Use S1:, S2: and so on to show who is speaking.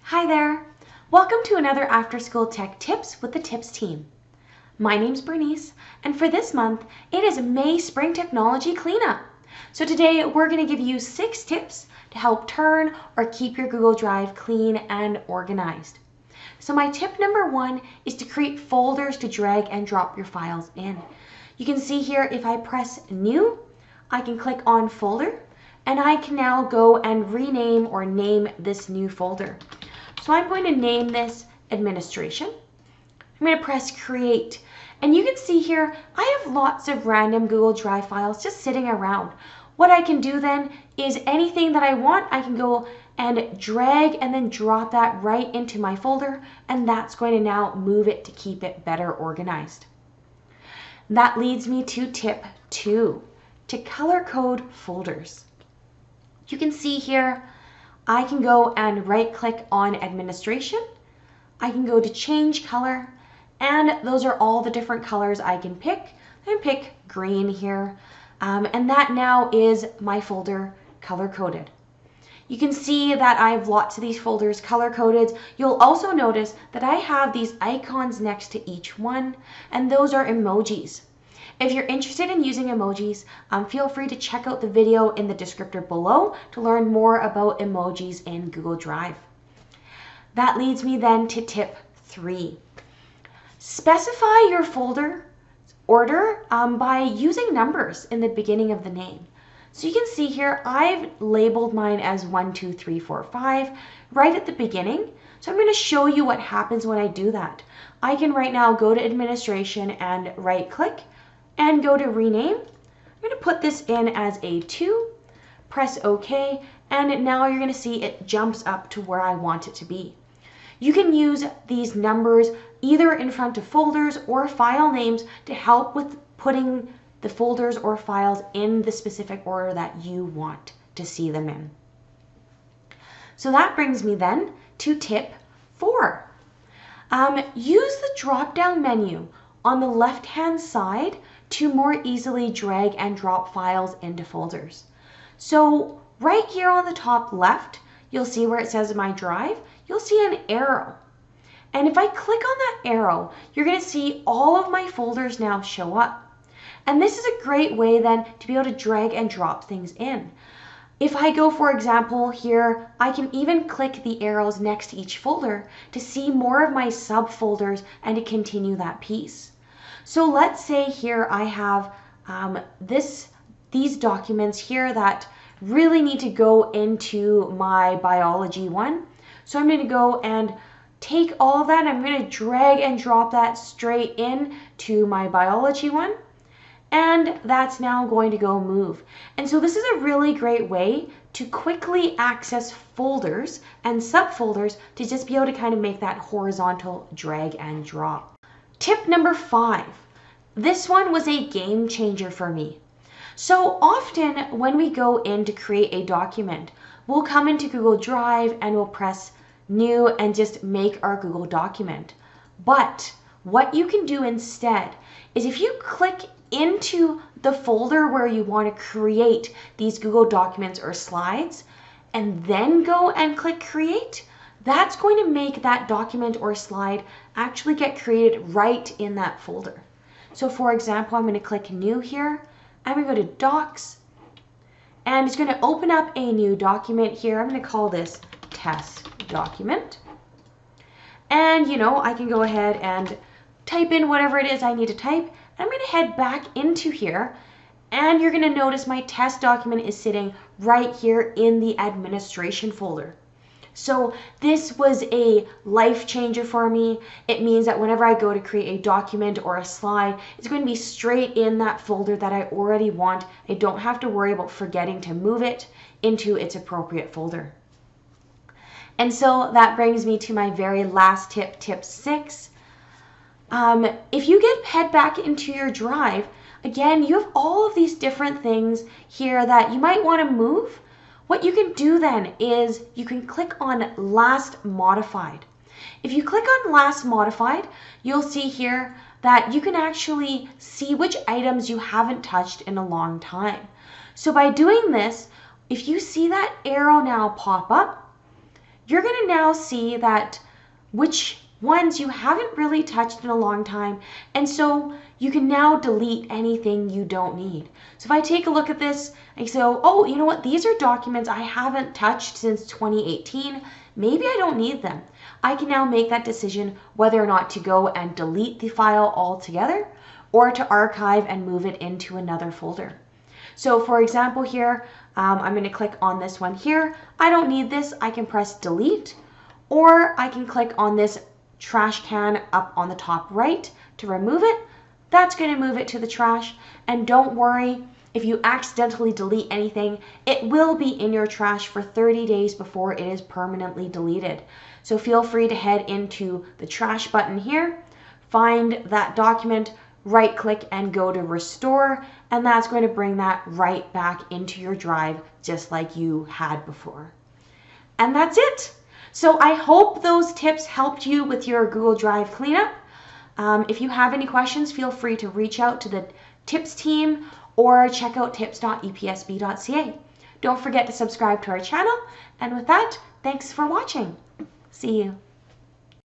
S1: Hi there! Welcome to another After School Tech Tips with the Tips team. My name's Bernice, and for this month, it is May Spring Technology Cleanup. So today, we're going to give you 6 tips to help turn or keep your Google Drive clean and organized. So my tip number 1 is to create folders to drag and drop your files in. You can see here, if I press New, I can click on Folder, and I can now go and rename or name this new folder. So I'm going to name this Administration. I'm going to press Create. And you can see here, I have lots of random Google Drive files just sitting around. What I can do then is anything that I want, I can go and drag and then drop that right into my folder, and that's going to now move it to keep it better organized. That leads me to tip 2, to color code folders. You can see here, I can go and right click on Administration. I can go to Change Color, and those are all the different colors I can pick. I can pick green here, and that now is my folder color coded. You can see that I have lots of these folders color coded. You'll also notice that I have these icons next to each one, and those are emojis. If you're interested in using emojis, feel free to check out the video in the descriptor below to learn more about emojis in Google Drive. That leads me then to tip 3. Specify your folder order by using numbers in the beginning of the name. So you can see here, I've labeled mine as 1, 2, 3, 4, 5 right at the beginning. So I'm going to show you what happens when I do that. I can right now go to Administration and right click and go to rename. I'm going to put this in as a 2, press OK, and now you're going to see it jumps up to where I want it to be. You can use these numbers either in front of folders or file names to help with putting the folders or files in the specific order that you want to see them in. So that brings me then to tip 4. Use the drop-down menu on the left-hand side to more easily drag and drop files into folders. So right here on the top left, you'll see where it says My Drive, you'll see an arrow. And if I click on that arrow, you're going to see all of my folders now show up. And this is a great way then to be able to drag and drop things in. If I go, for example, here, I can even click the arrows next to each folder to see more of my subfolders and to continue that piece. So let's say here I have these documents here that really need to go into my biology one. So I'm going to go and take all of that. I'm going to drag and drop that straight in to my biology one. And that's now going to go move. And so this is a really great way to quickly access folders and subfolders to just be able to kind of make that horizontal drag and drop. Tip number 5. This one was a game changer for me. So often when we go in to create a document, we'll come into Google Drive and we'll press New and just make our Google document. But what you can do instead is if you click into the folder where you want to create these Google documents or slides and then go and click Create, that's going to make that document or slide actually get created right in that folder. So for example, I'm going to click New here. I'm going to go to Docs, and it's going to open up a new document here. I'm going to call this Test Document. And I can go ahead and type in whatever it is I need to type. I'm going to head back into here, and you're going to notice my test document is sitting right here in the Administration folder. So this was a life changer for me. It means that whenever I go to create a document or a slide, it's going to be straight in that folder that I already want. I don't have to worry about forgetting to move it into its appropriate folder. And so that brings me to my very last tip, tip 6. If you head back into your drive, again, you have all of these different things here that you might want to move. What you can do then is you can click on Last Modified. If you click on Last Modified, you'll see here that you can actually see which items you haven't touched in a long time. So by doing this, if you see that arrow now pop up, you're going to now see that which ones you haven't really touched in a long time, and so you can now delete anything you don't need. So if I take a look at this, I say, oh, you know what, these are documents I haven't touched since 2018. Maybe I don't need them. I can now make that decision whether or not to go and delete the file altogether or to archive and move it into another folder. So for example here, I'm going to click on this one here. I don't need this. I can press delete, or I can click on this trash can up on the top right to remove it. That's going to move it to the trash. And don't worry, if you accidentally delete anything, it will be in your trash for 30 days before it is permanently deleted. So feel free to head into the trash button here, find that document, right click and go to restore, and that's going to bring that right back into your drive just like you had before. And that's it. So I hope those tips helped you with your Google Drive cleanup. If you have any questions, feel free to reach out to the tips team or check out tips.epsb.ca. Don't forget to subscribe to our channel. And with that, thanks for watching. See you.